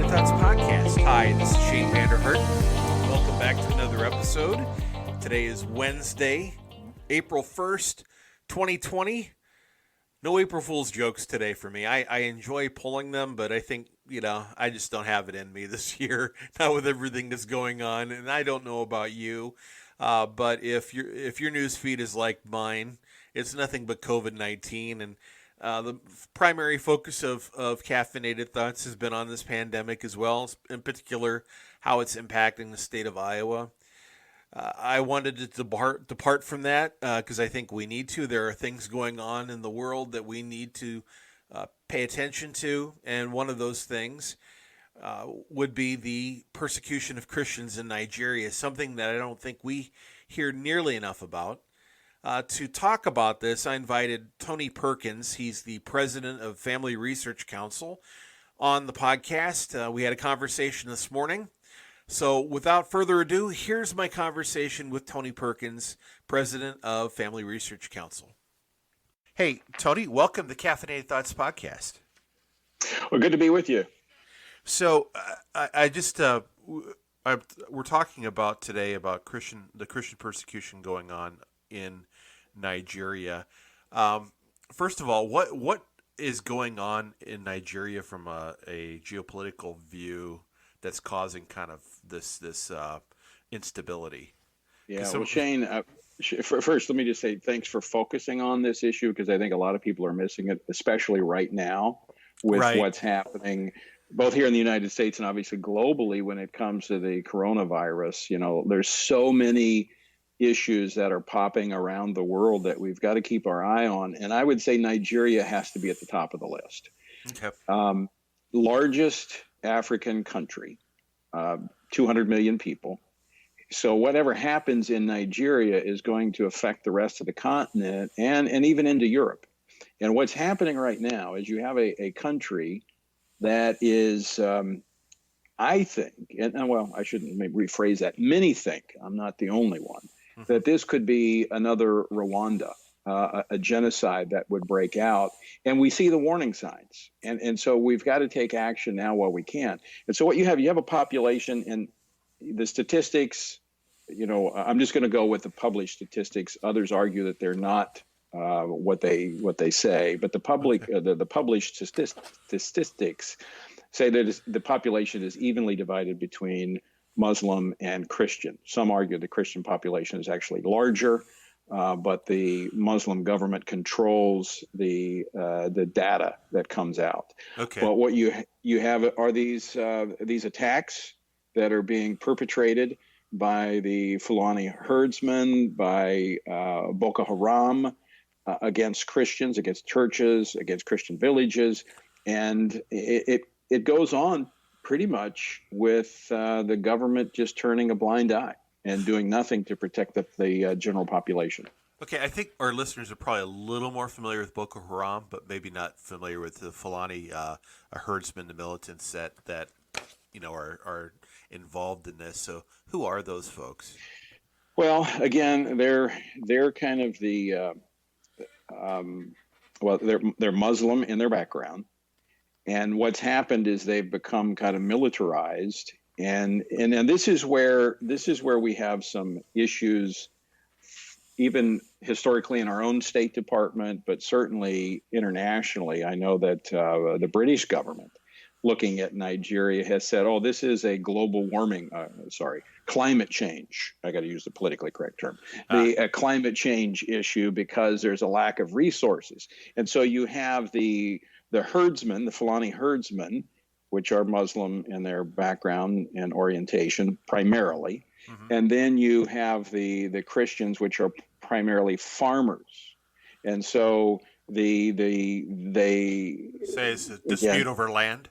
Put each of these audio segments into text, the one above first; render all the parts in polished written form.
Caffeinated Thoughts Podcast. Hi, this is Shane Vander Hart. Welcome back to another episode. Today is Wednesday, April 1st, 2020. No April Fool's jokes today for me. I enjoy pulling them, but I think, I just don't have it in me this year, not with everything that's going on. And I don't know about you, but if your news feed is like mine, it's nothing but COVID-19. And the primary focus of Caffeinated Thoughts has been on this pandemic as well, in particular how it's impacting the state of Iowa. I wanted to depart from that because I think we need to. There are things going on in the world that we need to pay attention to, and one of those things would be the persecution of Christians in Nigeria, something that I don't think we hear nearly enough about. To talk about this, I invited Tony Perkins. He's the president of Family Research Council on the podcast. We had a conversation this morning. So without further ado, here's my conversation with Tony Perkins, president of Family Research Council. Hey, Tony, welcome to Caffeinated Thoughts Podcast. Well, good to be with you. So we're talking about today about the Christian persecution going on in Nigeria. First of all, what is going on in Nigeria from a geopolitical view that's causing kind of this instability? Yeah, well, Shane, first let me just say thanks for focusing on this issue, because I think a lot of people are missing it, especially right now with what's happening both here in the United States and obviously globally when it comes to the coronavirus. There's so many issues that are popping around the world that we've got to keep our eye on. And I would say Nigeria has to be at the top of the list. Okay. Largest African country, 200 million people. So whatever happens in Nigeria is going to affect the rest of the continent and even into Europe. And what's happening right now is you have a country that is, I think, I shouldn't maybe rephrase that. Many think, I'm not the only one, that this could be another Rwanda, a genocide that would break out. And we see the warning signs. And so we've got to take action now while we can. And so what you have a population, and the statistics, I'm just going to go with the published statistics. Others argue that they're not what they say. But the published statistics say that the population is evenly divided between Muslim and Christian. Some argue the Christian population is actually larger, but the Muslim government controls the data that comes out. Okay. But what you have are these attacks that are being perpetrated by the Fulani herdsmen, by Boko Haram, against Christians, against churches, against Christian villages, and it goes on pretty much with the government just turning a blind eye and doing nothing to protect the general population. Okay, I think our listeners are probably a little more familiar with Boko Haram, but maybe not familiar with the Fulani herdsmen, the militants that are involved in this. So who are those folks? Well, again, they're kind of the they're Muslim in their background. And what's happened is they've become kind of militarized, and this is where we have some issues, even historically in our own State Department, but certainly internationally. I know that the British government, looking at Nigeria, has said, "Oh, this is a climate change." I got to use the politically correct term. The climate change issue, because there's a lack of resources, and so you have the herdsmen, the Fulani herdsmen, which are Muslim in their background and orientation primarily. Mm-hmm. And then you have the Christians, which are primarily farmers. And so they say it's a dispute over land.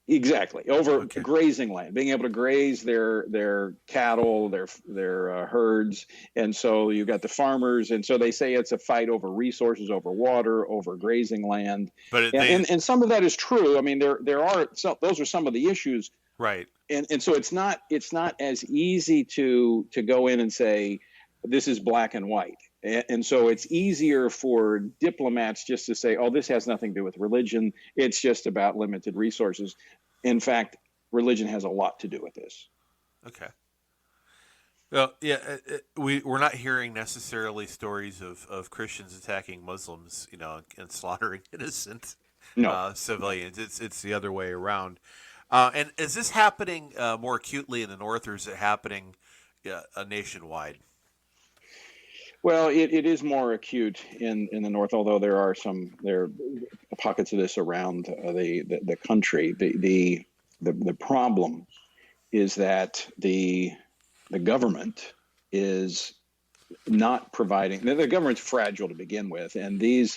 Exactly, over grazing land, being able to graze their cattle, their herds, and so you got the farmers, and so they say it's a fight over resources, over water, over grazing land, and some of that is true. I mean, there are those are some of the issues, right? And so it's not as easy to go in and say this is black and white. And so it's easier for diplomats just to say, oh, this has nothing to do with religion. It's just about limited resources. In fact, religion has a lot to do with this. Okay. Well, yeah, we're not hearing necessarily stories of Christians attacking Muslims, and slaughtering innocent No. civilians. It's the other way around. And is this happening more acutely in the North, or is it happening nationwide? Well, it is more acute in the North, although there are pockets of this around the country. The problem is that the government is not providing. The government's fragile to begin with, and the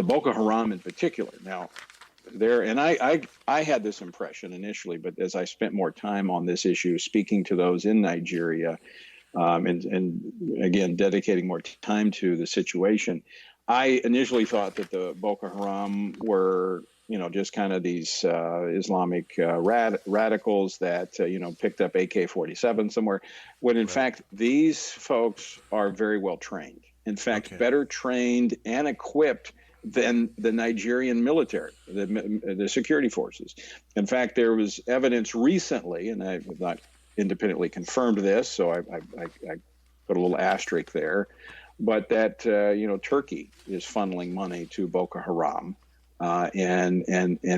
Boko Haram in particular. Now, I had this impression initially, but as I spent more time on this issue, speaking to those in Nigeria, and again dedicating more time to the situation, I initially thought that the Boko Haram were just kind of these Islamic radicals that picked up AK-47 somewhere, when in fact these folks are very well trained. In fact, better trained and equipped than the Nigerian military, the security forces. In fact, there was evidence recently, and I have not independently confirmed this, so I put a little asterisk there, but that Turkey is funneling money to Boko Haram, and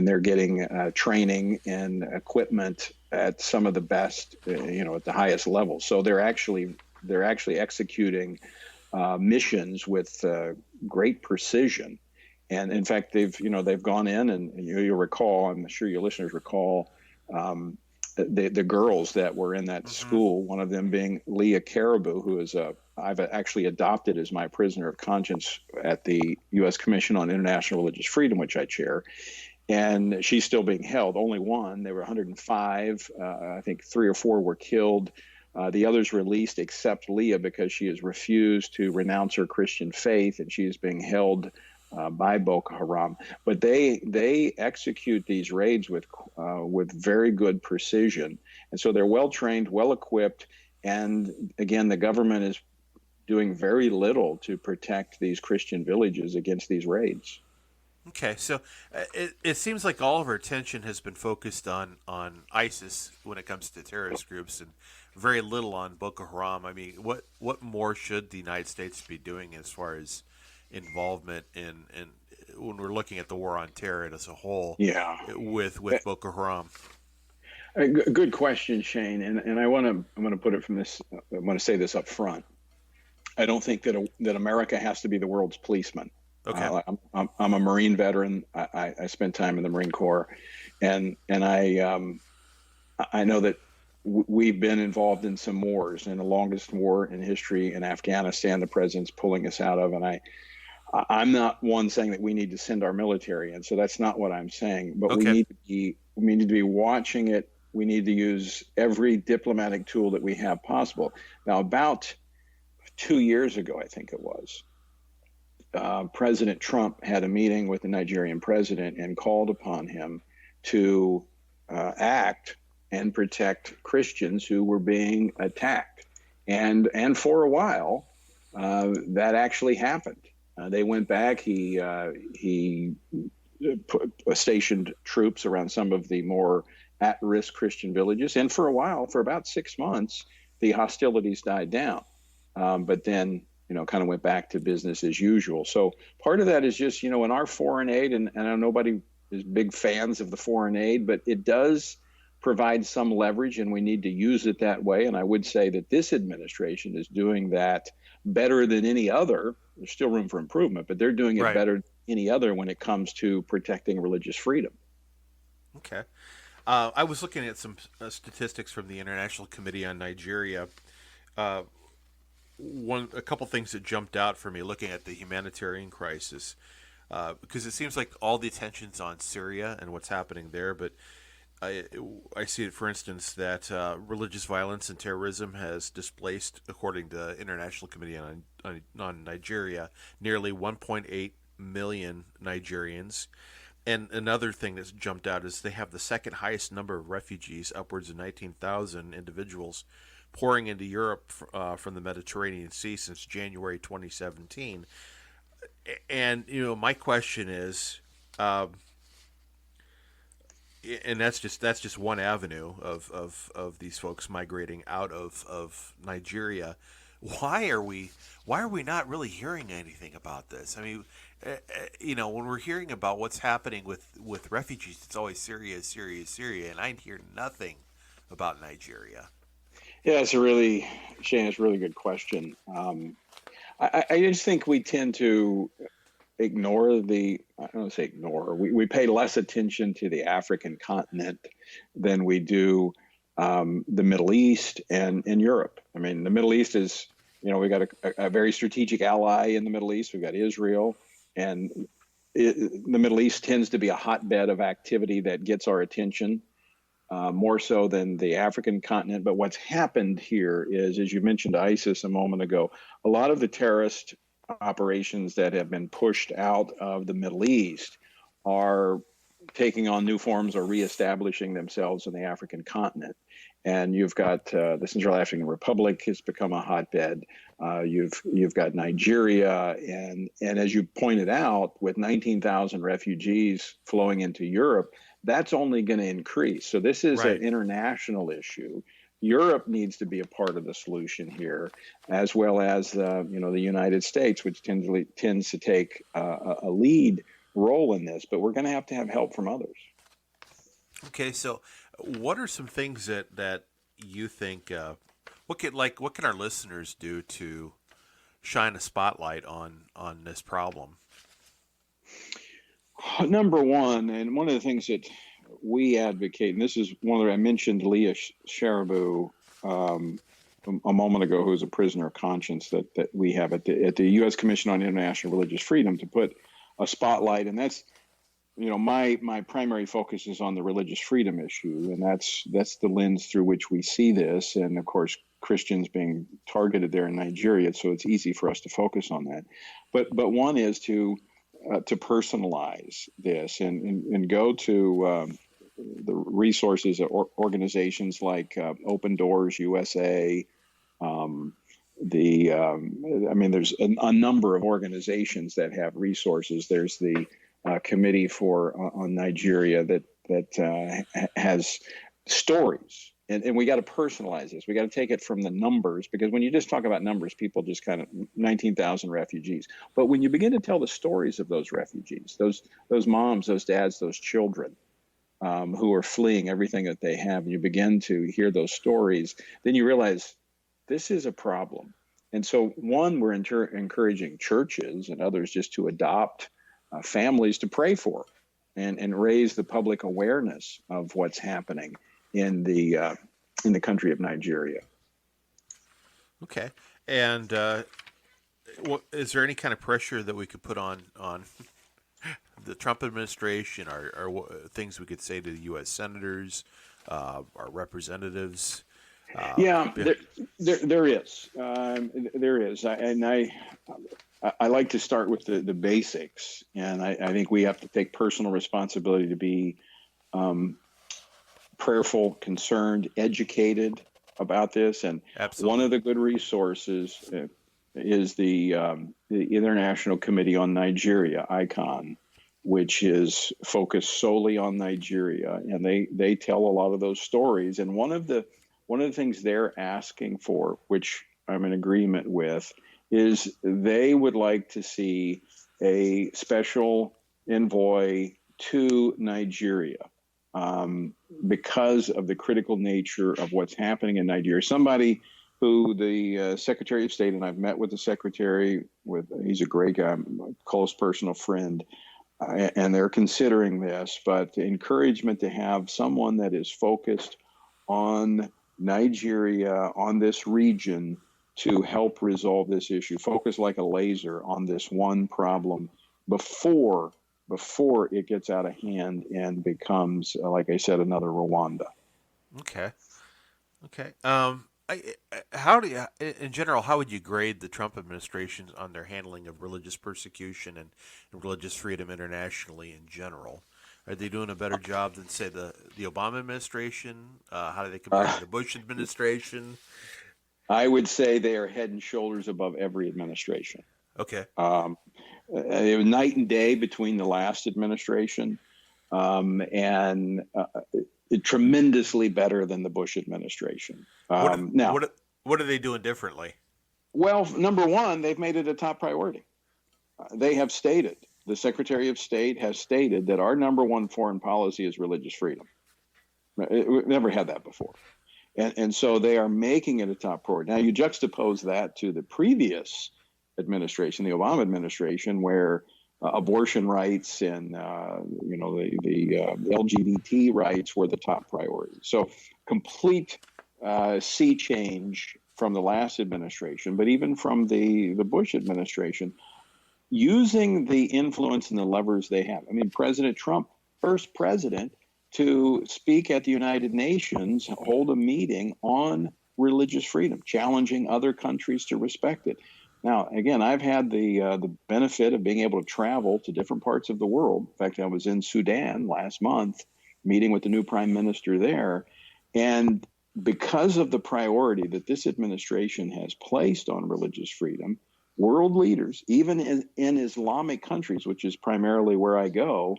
they're getting training and equipment at some of the best, at the highest levels. So they're actually executing missions with great precision. And in fact, they've gone in, and you'll recall, I'm sure your listeners recall, the girls that were in that school, one of them being Leah Caribou, who is I've actually adopted as my prisoner of conscience at the U.S. Commission on International Religious Freedom, which I chair. And she's still being held. Only one. There were 105. I think 3 or 4 were killed. The others released, except Leah, because she has refused to renounce her Christian faith, and she is being held by Boko Haram. But they execute these raids with very good precision, and so they're well trained, well equipped, and again, the government is doing very little to protect these Christian villages against these raids. Okay, so it seems like all of our attention has been focused on ISIS when it comes to terrorist groups, and very little on Boko Haram. I mean, what more should the United States be doing as far as involvement in when we're looking at the war on terror as a whole? Yeah, with Boko Haram. Good question, Shane, and I'm going to put it from this. I want to say this up front. I don't think that America has to be the world's policeman. Okay. I'm a Marine veteran. I spent time in the Marine Corps, and I know that we've been involved in some wars, and the longest war in history in Afghanistan, the president's pulling us out of. And I'm not one saying that we need to send our military in, so that's not what I'm saying. But we need to be watching it. We need to use every diplomatic tool that we have possible. Now, about 2 years ago, I think it was, President Trump had a meeting with the Nigerian president and called upon him to act and protect Christians who were being attacked. And for a while, that actually happened. They went back. He stationed troops around some of the more at-risk Christian villages. And for a while, for about 6 months, the hostilities died down. But then, kind of went back to business as usual. So part of that is just, in our foreign aid, and I know nobody is big fans of the foreign aid, but it does provide some leverage, and we need to use it that way. And I would say that this administration is doing that better than any other. There's still room for improvement, but they're doing it better than any other when it comes to protecting religious freedom. Okay. I was looking at some statistics from the International Committee on Nigeria. A couple things that jumped out for me looking at the humanitarian crisis, because it seems like all the attention's on Syria and what's happening there, but I see it, for instance, that religious violence and terrorism has displaced, according to the International Committee on Nigeria, nearly 1.8 million Nigerians. And another thing that's jumped out is they have the second highest number of refugees, upwards of 19,000 individuals, pouring into Europe from the Mediterranean Sea since January 2017. And, my question is, and that's just one avenue of these folks migrating out of Nigeria. Why are we not really hearing anything about this? I mean, when we're hearing about what's happening with refugees, it's always Syria, Syria, Syria, and I hear nothing about Nigeria. Yeah, Shane, it's a really good question. I just think we tend to ignore I don't want to say ignore, we pay less attention to the African continent than we do the Middle East and Europe. I mean, the Middle East is, we've got a very strategic ally in the Middle East. We've got Israel, and the Middle East tends to be a hotbed of activity that gets our attention more so than the African continent. But what's happened here is, as you mentioned ISIS a moment ago, a lot of the terrorist operations that have been pushed out of the Middle East are taking on new forms or reestablishing themselves in the African continent. And you've got the Central African Republic has become a hotbed. You've got Nigeria, and as you pointed out, with 19,000 refugees flowing into Europe, that's only going to increase. So this is an international issue. Europe needs to be a part of the solution here, as well as the United States, which tends to take a lead role in this. But we're going to have help from others. Okay, so what are some things that you think? What can our listeners do to shine a spotlight on this problem? Number one, and one of the things that we advocate, and this is one that I mentioned, Leah Sharibu a moment ago, who is a prisoner of conscience that we have at the U.S. Commission on International Religious Freedom, to put a spotlight, and that's, my primary focus is on the religious freedom issue, and that's the lens through which we see this, and of course Christians being targeted there in Nigeria, so it's easy for us to focus on that. But one is to personalize this and go to the resources of organizations like Open Doors USA. There's a number of organizations that have resources. There's the committee on Nigeria that has stories. And we got to personalize this. We got to take it from the numbers, because when you just talk about numbers, people just kind of 19,000 refugees. But when you begin to tell the stories of those refugees, those moms, those dads, those children who are fleeing everything that they have, and you begin to hear those stories, then you realize this is a problem. And so, one, we're encouraging churches and others just to adopt families to pray for and raise the public awareness of what's happening in the country of Nigeria. Okay, and is there any kind of pressure that we could put on the Trump administration, or things we could say to the U.S. senators, our representatives? There is. I like to start with the basics, and I think we have to take personal responsibility to be prayerful, concerned, educated about this. And Absolutely. One of the good resources is the International Committee on Nigeria, ICON, which is focused solely on Nigeria, and they tell a lot of those stories. And one of the things they're asking for, which I'm in agreement with, is they would like to see a special envoy to Nigeria because of the critical nature of what's happening in Nigeria. Somebody who the Secretary of State, and I've met with the Secretary, he's a great guy, a close personal friend, and they're considering this, but the encouragement to have someone that is focused on Nigeria, on this region, to help resolve this issue, focus like a laser on this one problem before it gets out of hand and becomes, like I said, another Rwanda. Okay. How do you, in general, how would you grade the Trump administration on their handling of religious persecution and religious freedom internationally in general? Are they doing a better job than, say, the Obama administration? How do they compare to the Bush administration? I would say they are head and shoulders above every administration. Okay. It was night and day between the last administration and tremendously better than the Bush administration. What are they doing differently? Well, number one, they've made it a top priority. They have stated, the Secretary of State has stated that our number one foreign policy is religious freedom. We've never had that before. And so they are making it a top priority. Now, you juxtapose that to the previous administration, the Obama administration, where abortion rights and the LGBT rights were the top priority. So complete sea change from the last administration, but even from the Bush administration, using the influence and the levers they have. I mean, President Trump, first president to speak at the United Nations, hold a meeting on religious freedom, challenging other countries to respect it. Now, again, I've had the benefit of being able to travel to different parts of the world. In fact, I was in Sudan last month, meeting with the new prime minister there. And because of the priority that this administration has placed on religious freedom, world leaders, even in Islamic countries, which is primarily where I go,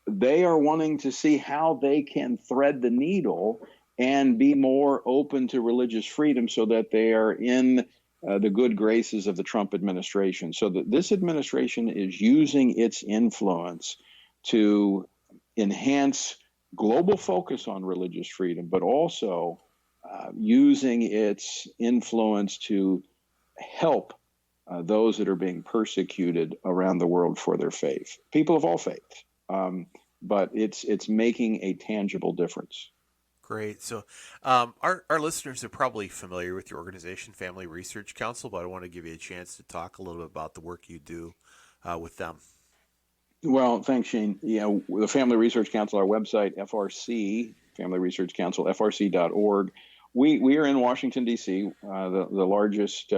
they are wanting to see how they can thread the needle and be more open to religious freedom so that they are in the good graces of the Trump administration. So that this administration is using its influence to enhance global focus on religious freedom, but also using its influence to help those that are being persecuted around the world for their faith, people of all faiths. But it's making a tangible difference. Great. So our listeners are probably familiar with your organization, Family Research Council, but I want to give you a chance to talk a little bit about the work you do with them. Well, thanks, Shane. Yeah, the Family Research Council, our website, FRC, Family Research Council, FRC.org. We are in Washington, D.C., the largest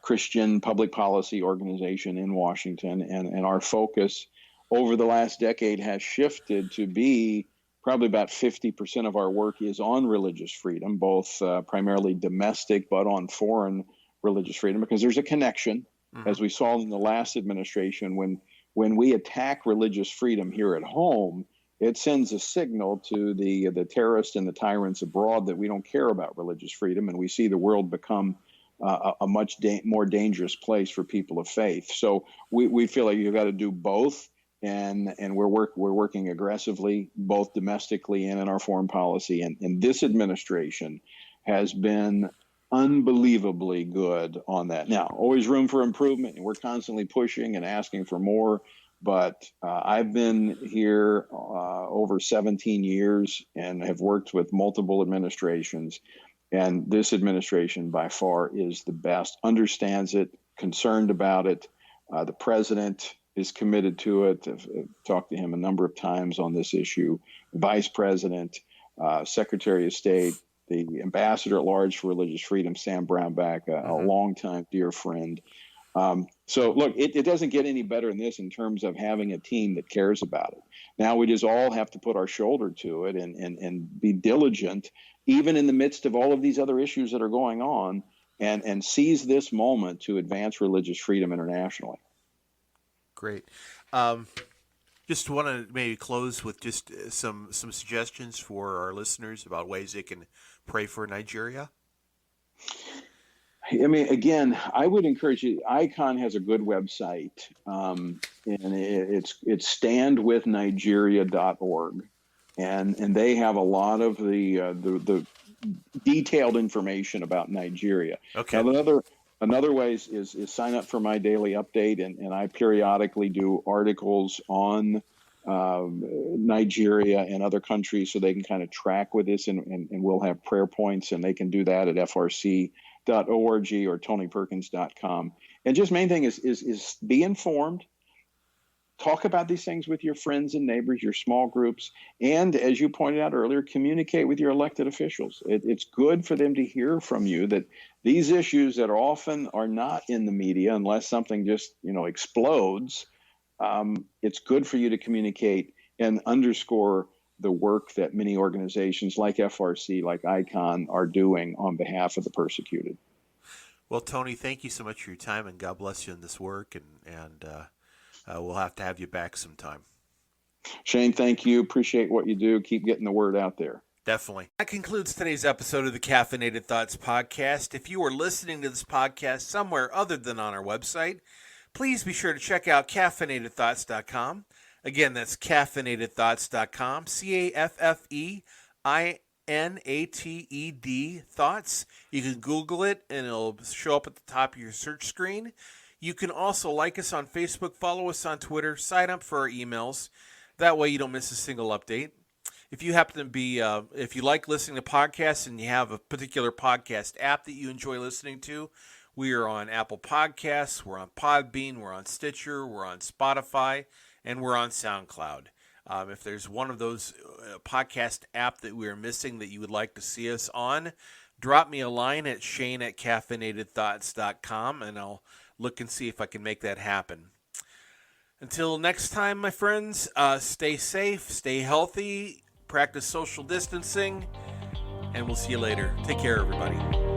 Christian public policy organization in Washington, and our focus over the last decade has shifted to be probably about 50% of our work is on religious freedom, both primarily domestic, but on foreign religious freedom, because there's a connection, as we saw in the last administration, when we attack religious freedom here at home, it sends a signal to the terrorists and the tyrants abroad that we don't care about religious freedom, and we see the world become a much more dangerous place for people of faith. So we feel like you've got to do both. And we're working aggressively, both domestically and in our foreign policy. And this administration has been unbelievably good on that. Now, always room for improvement, and we're constantly pushing and asking for more. But I've been here over 17 years and have worked with multiple administrations. And this administration, by far, is the best, understands it, concerned about it. The president is committed to it. I've talked to him a number of times on this issue. Vice President, Secretary of State, the Ambassador at Large for Religious Freedom, Sam Brownback, a longtime dear friend. So look, it doesn't get any better than this in terms of having a team that cares about it. Now we just all have to put our shoulder to it and be diligent, even in the midst of all of these other issues that are going on, and seize this moment to advance religious freedom internationally. Great. Just want to maybe close with just some suggestions for our listeners about ways they can pray for Nigeria. I mean, again, I would encourage you. ICON has a good website, and it's standwithnigeria.org, and they have a lot of the detailed information about Nigeria. Okay. Now, another way is sign up for my daily update, and I periodically do articles on Nigeria and other countries so they can kind of track with this, and we'll have prayer points, and they can do that at frc.org or tonyperkins.com. And just main thing is be informed. Talk about these things with your friends and neighbors, your small groups, and as you pointed out earlier, communicate with your elected officials. It's good for them to hear from you that these issues that often are not in the media unless something just explodes. It's good for you to communicate and underscore the work that many organizations like FRC, like ICON, are doing on behalf of the persecuted. Well, Tony, thank you so much for your time, and God bless you in this work, and we'll have to have you back sometime. Shane, thank you. Appreciate what you do. Keep getting the word out there. Definitely. That concludes today's episode of the Caffeinated Thoughts Podcast. If you are listening to this podcast somewhere other than on our website, please be sure to check out caffeinatedthoughts.com. Again, that's caffeinatedthoughts.com, CAFFEINATED thoughts. You can Google it and it'll show up at the top of your search screen. You can also like us on Facebook, follow us on Twitter, sign up for our emails. That way you don't miss a single update. If you happen to be, if you like listening to podcasts and you have a particular podcast app that you enjoy listening to, we are on Apple Podcasts, we're on Podbean, we're on Stitcher, we're on Spotify, and we're on SoundCloud. If there's one of those podcast app that we are missing that you would like to see us on, drop me a line at shane@caffeinatedthoughts.com, and I'll look and see if I can make that happen. Until next time, my friends, stay safe, stay healthy, practice social distancing, and we'll see you later. Take care, everybody.